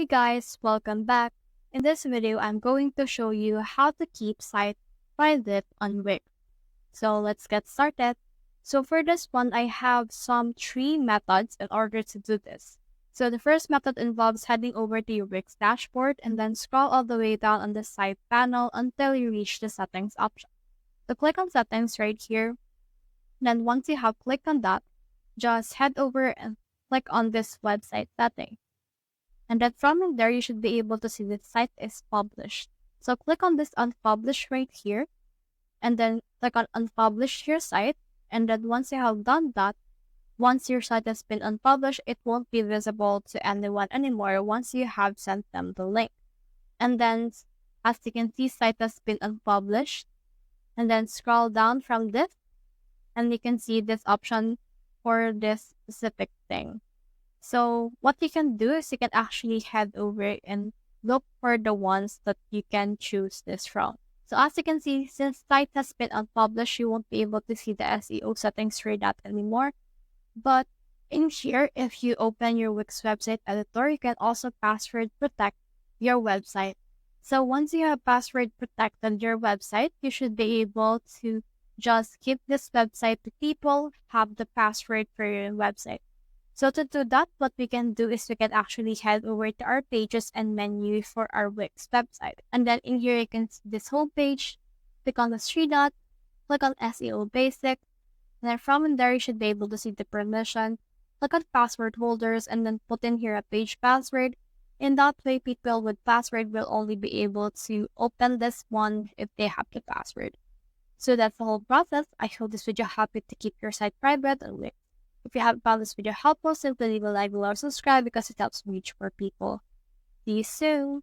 Hey guys, welcome back. In this video, I'm going to show you how to keep site private on Wix. So let's get started. So for this one, I have some three methods in order to do this. So the first method involves heading over to your Wix dashboard and then scroll all the way down on the side panel until you reach the settings option. So click on settings right here. Then once you have clicked on that, just head over and click on this website setting. And then from in there, you should be able to see the site is published. So click on this Unpublish right here, and then click on Unpublish your site. And then once you have done that, once your site has been unpublished, it won't be visible to anyone anymore once you have sent them the link. And then, as you can see, site has been unpublished. And then scroll down from this, and you can see this option for this specific thing. So what you can do is you can actually head over and look for the ones that you can choose this from. So as you can see, since site has been unpublished, you won't be able to see the SEO settings for that anymore. But in here, if you open your Wix website editor, you can also password protect your website. So once you have password protected your website, you should be able to just keep this website to people have the password for your website. So to do that, what we can do is we can actually head over to our pages and menu for our Wix website. And then in here, you can see this home page, click on the three dot, click on SEO basic, and then from in there, you should be able to see the permission, click on password holders, and then put in here a page password. In that way, people with password will only be able to open this one if they have the password. So that's the whole process. I hope this video helped you to keep your site private and Wix. If you have found this video helpful, simply leave a like, below, or subscribe because it helps me reach more people. See you soon!